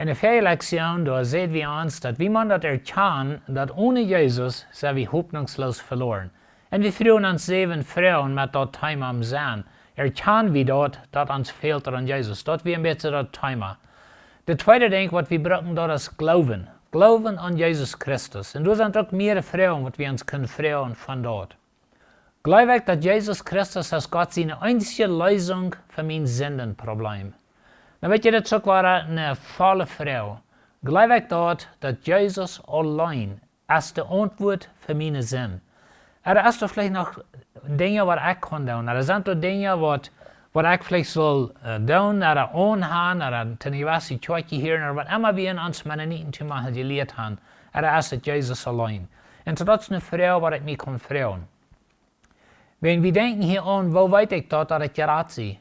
In der Lekzion, da sehen wir uns, dass wie man das erkannt, dass ohne Jesus sind wir hoffnungslos verloren. Und wir fragen uns 7 Frauen mit dort Thema am Sein. Erkennen wir dort, dass uns fehlt an Jesus. Dort wir ein bisschen das Thema. Der zweite Ding, was wir brauchen, dort ist Glauben. Glauben an Jesus Christus. Und da sind auch mehrere Fragen, was wir uns können fragen von dort. Glaube ich, dass Jesus Christus als Gott seine einzige Lösung für mein Sündenproblem. Dan weet je, dat ook waar een volle vrouw. Geloof ik dat Jesus allein als de antwoord voor mijn zin. Is er vielleicht nog dingen wat ik kan doen. Er zijn er dingen wat ik vielleicht zal doen, aangaan, ten gewissen tjoetje hier, wat immer we in ons Mennoniten te maken geleerd hebben. Is het Jesus allein. En dat is een vrouw wat ik me kan vragen. Wenn wir denken hier an, wo weet ik dat het geraad is?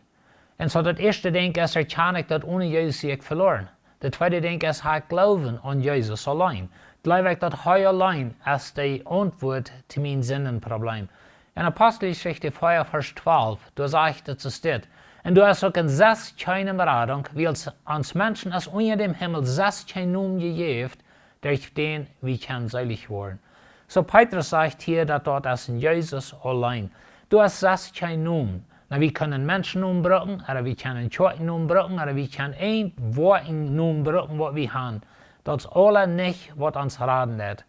En zo dat eerste denk is, erken ik dat ohne Jezus ik verloren. De tweede denk is, hij geloven aan Jezus alleen. Geloof ik dat hij alleen is de antwoord te mijn zinnenprobleem. In Apostelgeschichte 4, vers 12, da sagt het zo dit. En du hast ook een 6 kleine Beradung, wie als Menschen is onder dem Himmel 6 kleine Namen gegeven, durch den wir können selig worden. So Petrus sagt hier, dass dort ist in Jesus allein. Du hast 6 kleine Namen. Nou, we kunnen mensen umbrücken, oder we kunnen Tjoten umbrücken, oder we kunnen een woord umbrücken, wat we hebben. Dat is alle niet wat ons raden heeft.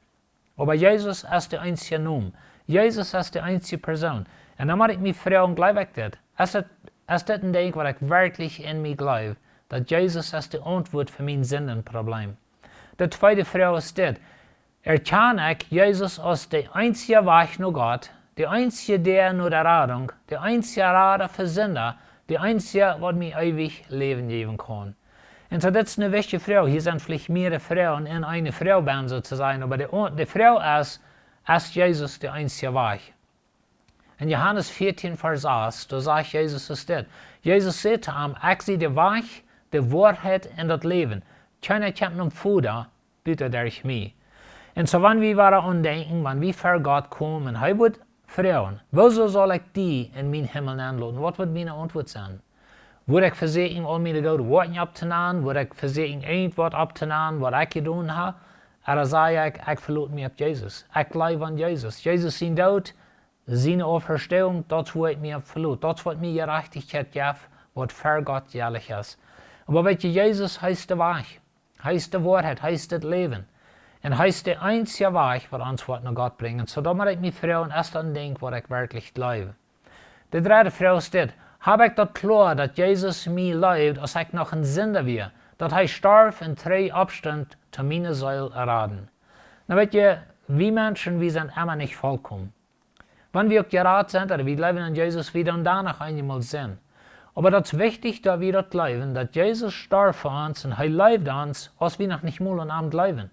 Aber Jesus ist der einzige Name. Jesus ist die einzige Person. Und dann muss ich mich fragen, glaube ich das? Ist das ein Ding, was ich wirklich in mir glaube? Dass Jesus ist die Antwort für mein Sündenproblem. Die zweite Frage ist das. Erkenne ich Jesus als der einzige Weg nach Gott, der einzige, der nur der Radung, der einzige Rader für Sünder, der einzige, was mir ewig Leben geben kann. Und so, das ist eine wichtige Frau. Hier sind vielleicht mehrere Frauen in eine Frau sozusagen, aber die Frau ist Jesus der einzige Weg. In Johannes 14, Vers 8, da sagt Jesus es das. Jesus sagt zu ihm, ich bin der Weg, die Wahrheit und das Leben. Keiner kommt zum Vater, bitte durch mich. Und so, wenn wir daran denken, wenn wir vor Gott kommen, und er wird fragen, wieso soll ich die in mein Himmel anladen? Was wird meine Antwort sein? Würde ich versuchen, all meine gute Worte abzunehmen? Würde ich versuchen, irgendwas abzunehmen, was ich getan habe? Oder sage ich verlasse mich auf Jesus. Ich glaube an Jesus. Jesus sein Tod, seine Auferstehung, das wo ich mich verlasse. Das wird mir Gerechtigkeit geben, was für Gott jährlich ist. Aber weißt du, Jesus heißt der Weg, heißt die Wahrheit, heißt das Leben. Und heißt der einzige Weg, was uns nach Gott bringt. So da muss ich mich fragen, ist das ein Ding, was ich wirklich glaube. Die dritte Frage ist das. Habe ich das klar, dass Jesus mich liebt, als ich noch ein Sünder wäre, dass er starb und 3 Abstand zu meiner Seele erraten. Na weißt du, wir Menschen, wir sind immer nicht vollkommen. Wenn wir gerade sind, oder wir leben an Jesus, wir dann danach einmal sind. Aber das ist wichtig, dass wir das glauben, dass Jesus starb für uns und er lebt uns, als wir noch nicht mal an ihm glauben.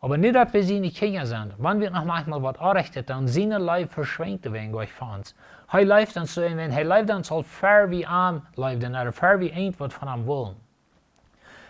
Aber nicht, dass wir seine Kinder sind. Wenn wir noch manchmal was anrichten, dann seine Leib verschwindet wegen euch von uns. Er lebt uns so, wenn er lebt uns halt fair wie ihm lebt, oder fair wie irgendwas von ihm wollen.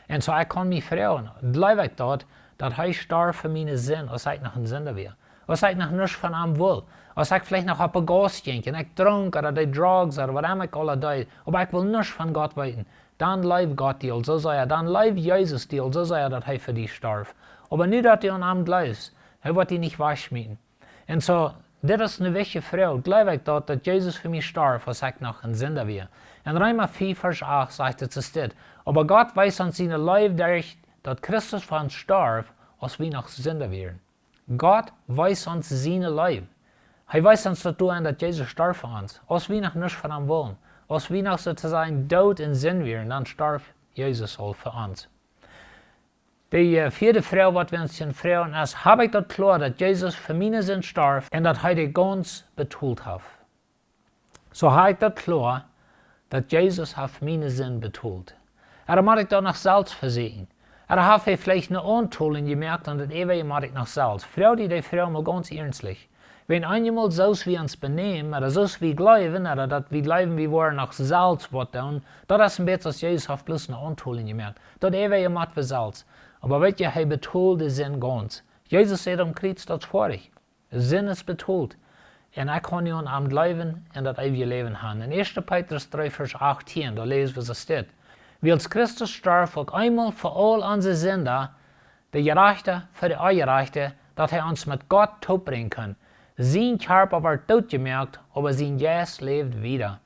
Und so, ich kann mich fragen, glaube ich dort, dass er starb für meine Sinn, als ich noch ein Sünder wäre. Als ich noch nichts von ihm will. Als ich vielleicht noch auf ein Gas ging, und ich trunk, oder die Drugs, oder was immer ich alle tue. Aber ich will nichts von Gott wissen. Dann lebt Gott dir, so sei er. Dann lebt Jesus dir, so sei er, dass er für dich starb. Aber nicht, dass du an ihm glaubst. Er wird dich nicht waschmieden. Und so, das ist eine wichtige Frage. Glaube ich dort, dass Jesus für mich starb, als ich noch ein Sünder wäre. In Römer 4, Vers 8 sagt es das. Aber Gott weiß uns seine Leib dadurch, dass Christus für uns starb, als wir noch Sünder wären. Gott weiß uns seine Leib. Er weiß uns dass Jesus starb für uns, als wir noch nichts von ihm wollen. Als wir noch sozusagen tot in Sinn wären, dann starb Jesus auch für uns. Die vierte Frage, was wir uns fragen, ist, habe ich das klar, dass Jesus für meine Sinn starb und dass er die ganz betont hat? So habe ich das klar, dass Jesus für meine Sinn betont. Oder muss ich das noch selbst versuchen? Oder habe ich vielleicht eine Antollung gemerkt und das ewige muss ich noch selbst? Frau die Frau mal ganz ernstlich. Wenn einmal so wie uns benehmen, oder so wie glauben, oder dass wir glauben, wir wollen noch selbst was tun, das ist ein bisschen, als Jesus hat bloß eine Antollung gemerkt. Das ewige macht für selbst. Aber weißt du, er betont den Sinn ganz. Jesus sagt am Kreuz, das ist vorig. Der Sinn ist betont. Und ich kann nicht an ihm glauben und das ewige Leben haben. In 1. Petrus 3, Vers 18, da lesen wir es steht. Wie als Christus starb ook einmal für all unsere Sünder, der Gerechte für die Ungerechte, dass uns mit Gott toebringen kann. Sein Körper wird doodgemerkt, aber sein Geist lebt wieder.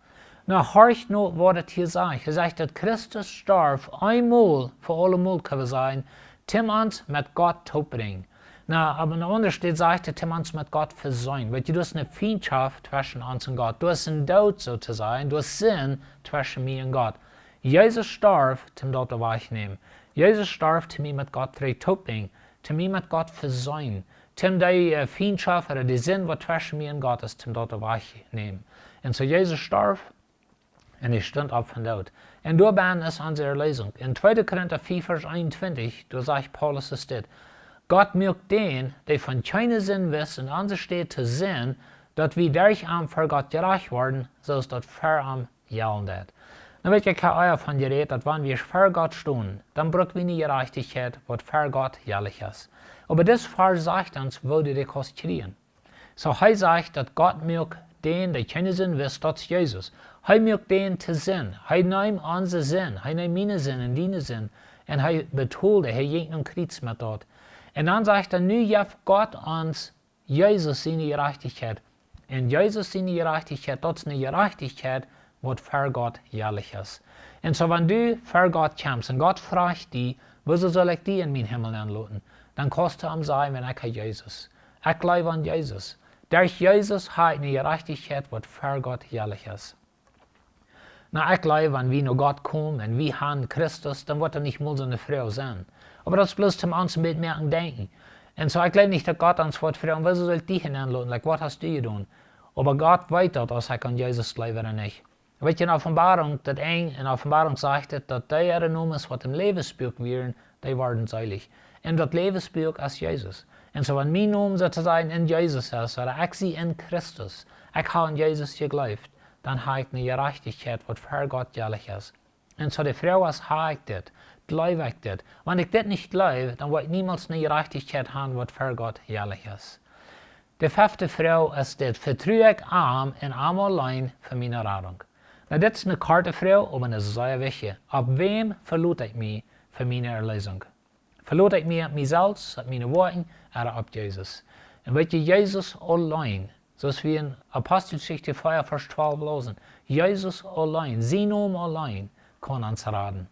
Na, horcht nur, was das hier sagt. Er sagt, dass Christus starb einmal für alle Mal können sein, uns mit Gott toebringen. Na, aber in Untersteht sagt er, uns mit Gott versöhnen. Weil du hast eine Feindschaft zwischen uns und Gott. Du hast einen Tod sozusagen, du hast Sinn zwischen mir und Gott. Jesus starb, dort wegnehmen. Jesus starb, mich mit Gott toebringen, mich mit Gott versöhnen. Die Feindschaft oder die Sinn, was zwischen mir und Gott ist, dort wegnehmen. Und so Jesus starb, und er stond auf von dort. Und dabei ist unsere Erlösung. In 2. Korinther 4, Vers 21, da sagt Paulus es dit. Gott mögt den, der von keinem Sinn wissen, und uns steht zu sehen, dass wir durch am für Gott gerecht werden, so ist das für am Jallen det. Dann wird ja kein Eier von geredet, dass wenn wir für Gott stehen, dann brauchen wir eine Gerechtigkeit, was für Gott jährlich ist. Aber das Vers sagt uns, wo die das kriegen. So er sagt, dass Gott mögt den, der keinen Sinn wisst, das ist Jesus. Er mögt den zu sehen. Er nimmt unseren Sinn. Er nimmt meine Sinn und deine Sinn. Und er betont, er geht einen Kreuz mit dort. Und dann sagt er, nu gibt Gott uns Jesus seine Gerechtigkeit. Und Jesus seine Gerechtigkeit, das ist eine Gerechtigkeit, was für Gott jährlich ist. Und so, wenn du für Gott kommst und Gott fragt dich, wieso soll ich die in meinen Himmel anlassen, dann kannst du ihm sagen, wenn ich Jesus. Ich glaube an Jesus. Durch Jesus habe ich eine Gerechtigkeit, was für Gott jährlich ist. Na, ich glaube, wenn wir nach Gott kommen und wir haben Christus, dann wird er nicht mal so eine Frau sein. Aber das ist bloß zum uns ein bisschen mehr denken. Und so, ich glaube nicht, dass Gott uns wird fragen, wieso soll ich dich hineinlassen? Like, was hast du getan? Aber Gott weiß das, dass ich an Jesus glaube oder nicht. Weet je, in Offenbarung, dat in Offenbarung sagt het, dat die genomen is wat im Lebensbuch wären, die werden seilig. Und das Lebensbuch ist Jesus. Und so, wenn mein Name sozusagen in Jesus ist, oder ich sie in Christus, ich habe an Jesus geglaubt, dann habe ich eine Gerechtigkeit, was für Gott jährlich ist. Und so, die Frau ist, habe ich das, glaube ich das. Wenn ich das nicht glaube, dann werde ich niemals eine Gerechtigkeit haben, was für Gott jährlich ist. Die 5. Frau ist das, vertraue ich arm und arm allein für meine Rettung. Na, das ist eine karte Frau, aber eine sehr wichtige. Auf wem verlasse ich mich für meine Erlösung? Verlasse ich mich auf mich selbst, auf meine Worte, oder auf Jesus? Und weet je, Jesus allein, zoals wir in Apostelgeschichte 4, Vers 12 lesen, Jesus allein, sein Name allein, kann uns retten.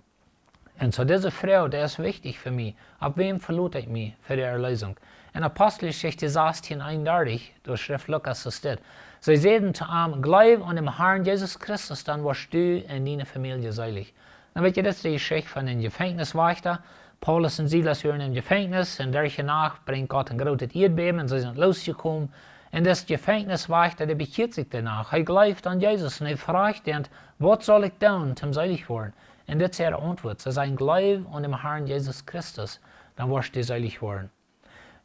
Und so diese Frau, die ist wichtig für mich. Auf wem verlasse ich mich für die Erlösung? In Apostelgeschichte 16, 31, durch Schrift Lukas so steht, sie sagten zu ihm, glaub an dem Herrn Jesus Christus, dann wirst du und deine Familie selig. Dann wird das die Geschichte von den Gefängniswächter. Paulus und Silas waren im Gefängnis und danach bringt Gott ein großes Erdbeben und sie sind losgekommen. Und das Gefängniswächter, der bekehrt sich danach. Er glaubt an Jesus und er fragt ihn, was soll ich tun, um selig werden? Und das ist ihre Antwort. Sie sagen, glaub an dem Herrn Jesus Christus, dann wirst du selig werden.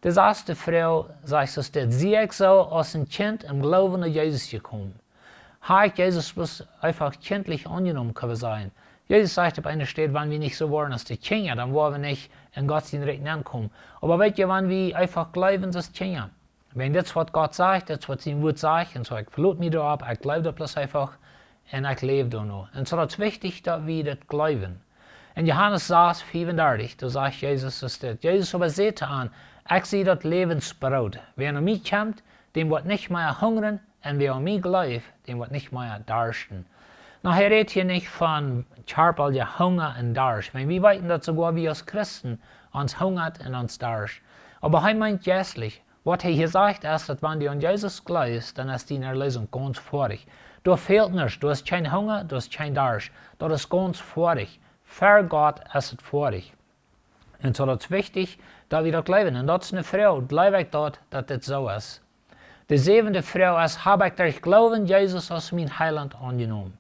Die erste Frau sagt so, sie ist so als ein Kind im Glauben an Jesus gekommen. Hat Jesus bloß einfach kindlich angenommen können sein. Jesus sagt auf einer Stelle, wenn wir nicht so waren als die Kinder, dann wollen wir nicht in Gott sein Recht ankommen. Aber weißt du, wenn wir einfach glauben, das Kinder. Wenn das, was Gott sagt, das, was sein Wort sagt, und so, ich verlasse mich da ab, ich glaube das bloß einfach, und ich lebe da noch. Und so ist es wichtig, dass wir das glauben. In Johannes 6, 35, da sagt Jesus das. Jesus aber sagt an, ich sehe das Lebensbrot. Wer an mich kommt, dem wird nicht mehr hungern, und wer an mich glaubt, dem wird nicht mehr darsten. Na, er redet hier nicht von körperlicher Hunger und Durst. Wir wissen, dass sogar wir als Christen uns hungert und uns darst. Aber er meint geistlich. Was er hier sagt, ist, dass wenn du an Jesus glaubst, dann ist deine Erlösung ganz vorig. Du fehlt nichts, du hast keinen Hunger, du hast keinen Durst. Das ist ganz vorig. Für Gott ist es vorig. Und so ist es wichtig, dass wir das glauben. Und das ist eine Frau, glaube ich dort, dass das so ist. Die 7. Frau ist, habe ich durch Glauben Jesus als mein Heiland angenommen.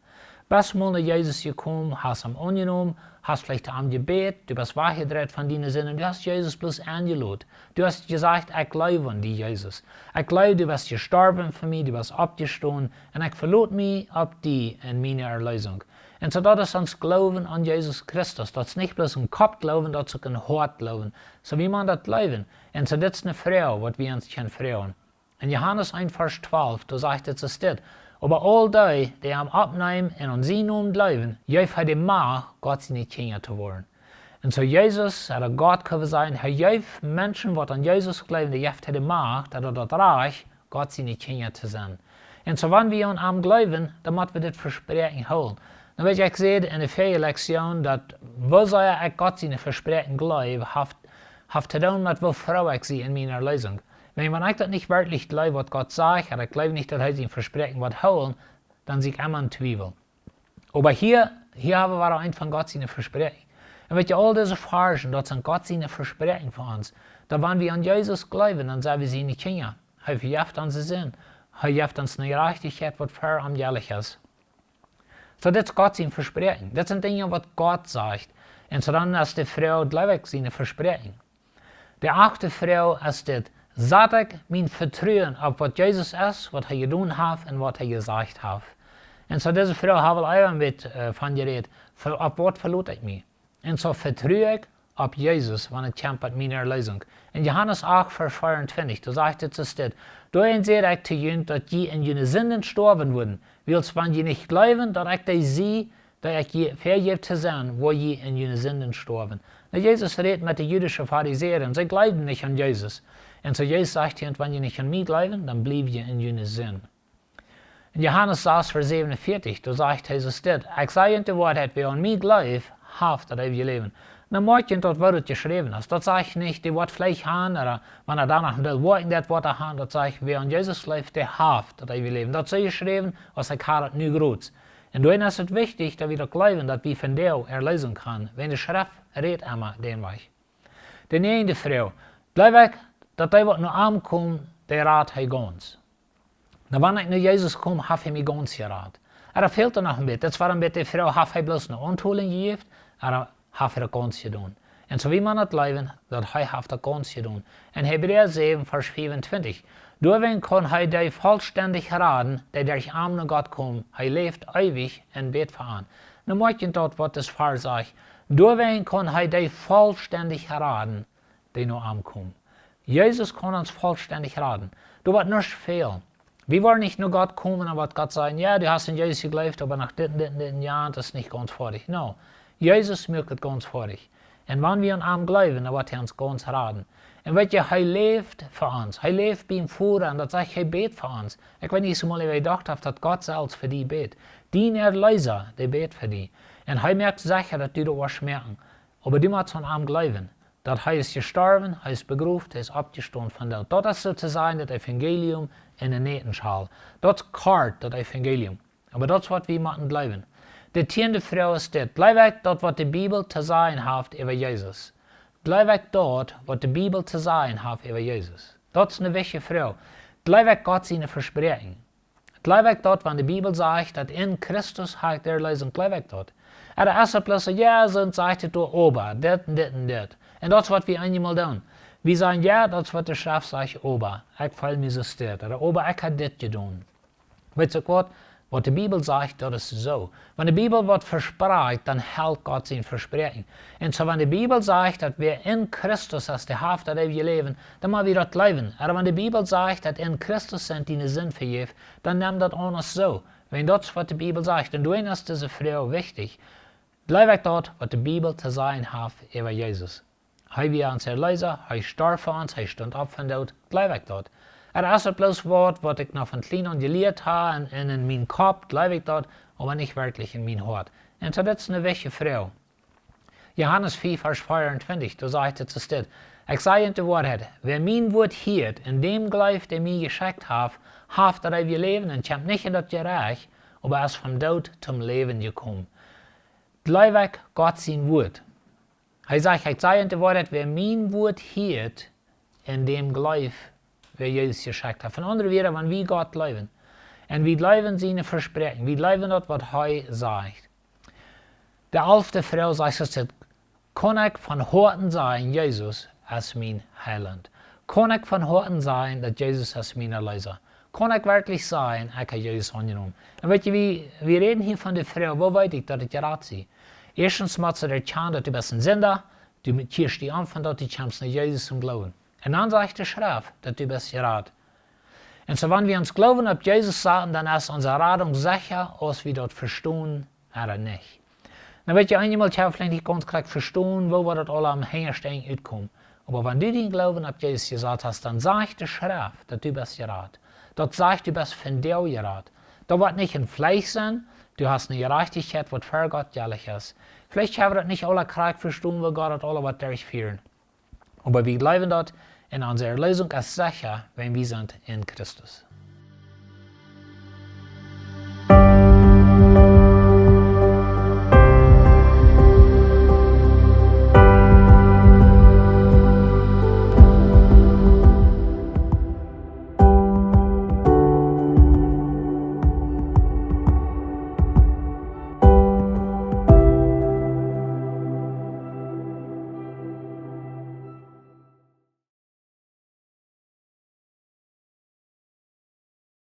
Bist mal nach Jesus gekommen, hast ihn angenommen, hast vielleicht am Gebet, du bist weggedreht von deinen Sinnen, du hast Jesus bloß eingeladen. Du hast gesagt, ich glaube an dich, Jesus. Ich glaube, du bist gestorben für mich, du bist abgestanden und ich verlasse mich auf dich in meine Erlösung. Und so das ist uns Glauben an Jesus Christus. Das ist nicht bloß ein Kopfglauben, das ist auch ein Hartglauben. So wie man das glauben. Und so das ist eine Frau, was wir uns fragen. In Johannes 1, Vers 12, da sagt es so steht, Aber all die am abnehmen und an sie nun bleiben, geeft hij de macht, Gott seine Kinder zu worden. Und so Jesus, er Gott können sein, er geeft Menschen, die an Jesus glauben, die geeft hij de macht, dat dat reich, Gott seine Kinder zu sein. Und so wenn wir an ihm glauben, dann müssen wir das Versprechen holen. Dann wird ich gesagt in der vierten Lektion, dass wo soll ich Gott seine Versprechen glauben, hat zu tun mit wo Frau ich sie in meiner Lösung. Wenn ich das nicht wirklich glaube, was Gott sagt, oder ich glaube nicht, dass er sein Versprechen wird holen, dann sehe ich immer in Zweifel. Aber hier haben wir ein von Gott seine Versprechen. Und wenn ihr all diese Fragen, das sind Gott seine Versprechen für uns, dann wenn wir an Jesus glauben, dann sagen wir seine Kinder. Er vergibt uns Sinn. Er gibt uns eine Gerechtigkeit, was fair und ehrlich ist. So, das ist Gott sein Versprechen. Das sind Dinge, was Gott sagt. Und so dann ist die Frau, glaube ich, seine Versprechen. Die achte Frau ist das, sag ich mein Vertrauen auf was Jesus ist, was er getan hat und was er gesagt hat. Und so diese Frau habe ich auch mit von geredet, auf was verlasse ich mich. Und so vertraue ich auf Jesus, wenn ich kämpfe mit meiner Lösung. In Johannes 8, Vers 24, da sagt es das, darin sehe ich zu ihnen, dass die in jene Sünden sterben würden, willst wenn die nicht glauben, dass ich die sie, dass ich vergebe zu sein, wo die in jene Sünden sterben. Und Jesus redet mit den jüdischen Pharisäern, sie glauben nicht an Jesus. Und so Jesus sagt ihnen, wenn ihr nicht an mich glauben, dann bleibt ihr in jene Sünden. In Johannes 6, Vers 47, da sagt Jesus das, ich sage ihnen die Wahrheit, wer an mich glaubt, hat das ewige Leben. Dan maak je dat wat het geschreven is. Dat zeg je niet, die wordt vlees aan, oder wenn er danach wil worden, dat wordt er aan, dat zeg je, wie an Jesus leeft, der haft dat ewige Leben. Dat is geschreven, als ik had het nu groot. En daarin is het wichtig, dat we dat geloven, dat we van deel erlezen kan. Wenn de schrift redt immer den weg. De negende vrouw, blijf ik, dat hij wat nu aankomt, der raad hij gans. Nou, wanneer ik naar Jezus kom, heeft hij mij gans geraad. Er fehlt er nog een beetje. Dat was een beetje de vrouw, heeft hij bloos een onthouding gegeven, heeft hij dat gans gedaan. En zo wie man het leven, dat hij heeft dat gans gedaan. En Hebräer 7, Vers 25. Doorweg kon hij die vollständig raden, die durch Arm naar God komt. Hij leeft eeuwig en beet voor aan. Nu moet je dat wat het vers zegt. Doorweg kon hij die vollständig raden, die naar Arm komt. Jezus kon ons vollständig raden. Du wordt nichts veel. Wir wollen nicht nur Gott kommen und Gott sagen, ja, du hast in Jesus geglaubt, aber nach den Jahren ist es nicht ganz fertig. No, Jesus macht es ganz fertig. Und wenn wir an ihm glauben, dann wird er uns ganz raten. Und weißt du, er lebt für uns. Er lebt beim Führer und das sagt, er betet für uns. Ich weiß nicht, so mal gedacht habe, dass Gott selbst für dich betet. Dein Erlöser, der betet für dich. Und er merkt sicher, dass du das was merken. Aber du musst an ihm glauben. Dat hij is gestorben, hij is begraven, hij is opgestaan van dood. Dat is sozusagen het evangelium in een netenschaal. Dat is kort, dat evangelium. Maar dat is wat we moeten blijven. De tiende vrouw is dit. Blijf ik dat wat de Bijbel te zeggen heeft over Jezus. Blijf ik dat wat de Bijbel te zeggen heeft over Jezus. Dat is een wichtige vrouw. Blijf ik God zijn versprechen. Blijf ik dat, wanneer de Bijbel zegt dat in Christus heeft der Lezing, blijf ik dat. En de eerste plaats, ja, zo zegt het door ober, dit en dit en dit. En dat is wat we eenmaal doen. We zeggen, ja, dat is wat de schrift zegt, ober. Ik val me zo stil. Oder ober, ik heb dit gedaan. Weet je wat de Bijbel zegt, dat is zo. Wanneer de Bijbel wat verspreekt, dan hält God zijn versprechen. En zo, wanneer de Bijbel zegt dat we in Christus als de haft dat eeuwige leven, dan moeten we dat leven. Maar wanneer de Bijbel zegt dat in Christus zijn die zin vergeeft, dan neem dat anders zo. Want dat is wat de Bijbel zegt. En daarin is deze vrouw wichtig. Blijf ik dat wat de Bijbel te zeggen heeft over Jezus. Hij was ons Erlöser, hij starb voor ons, hij stond op van dood, blijf ik dat. Er is het bloos woord wat ik nog van klein aan geleerd heb en in mijn kop, blijf ik dat, maar niet werkelijk in mijn hart. En zo dat is een wichtige vrouw. Johannes 4, Vers 24, da zegt het zo dit. Ik zei in de waarheid, wer mijn woord hield en dem gelooft die mij geschickt heeft dat hij leven en komt niet in dat gerecht, maar is van dood zum leven gekomen. Blijf ik God zijn woord. Hij zegt, ik zei in de waarheid, wer mijn woord hield en dem gelooft, wer Jezus geschickt hat. Von anderen wieder, wenn wir Gott glauben. Und wir glauben seine Versprechen. Wir glauben das, was er sagt. Die 11. Frau sagt es, kann ich von Herzen sagen, Jesus ist mein Heiland. Kann ich von Herzen sagen, dass Jesus ist mein Erlöser. Kann ich wirklich sagen, ich habe Jesus angenommen. Und weißt du, wir reden hier von der Frau, wo weiß ich, dass ich gerät sie? Erstens muss sie erkennen, dass du bist ein Sünder, du kehrst dich an, von dass du kommst nach Jesus zum Glauben. En dan zegt de schrift dat u best geraad. Und so, wenn wir uns glauben auf Jesus sagen, dann ist unsere Rettung sicher, als wir dort verstehen oder nicht. Dann wird ja einmal vielleicht nicht ganz korrekt verstehen, wo wir das alle am Hängerstein utkommen. Aber wenn du den Glauben auf Jesus gesagt hast, dann sagt die Schrift, dass du bist gerettet. Das sagt, du bist von dir gerettet. Da wird nicht ein Fleisch sein, du hast eine Gerechtigkeit, was für Gott jährlich ist. Vielleicht haben wir das nicht alle korrekt verstehen, wo Gott das alle was durchführen. Aber wir glauben dort, und unsere Lösung ist sicher, wenn wir sind in Christus.